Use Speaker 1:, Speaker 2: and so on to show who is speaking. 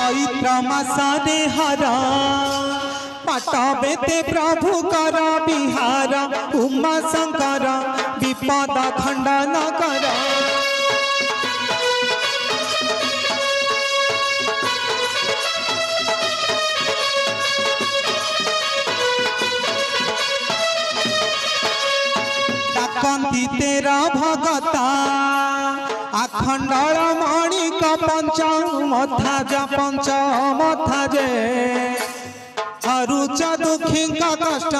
Speaker 1: चैत्र मासरे हर पाटबेते प्रभु कर विहार उमा शंकर विपद खंडन कर। डाकंती तेरा भगता आखंडल मणिक पंच मथा जा पंच मथा जे हरुच दुखी का कष्ट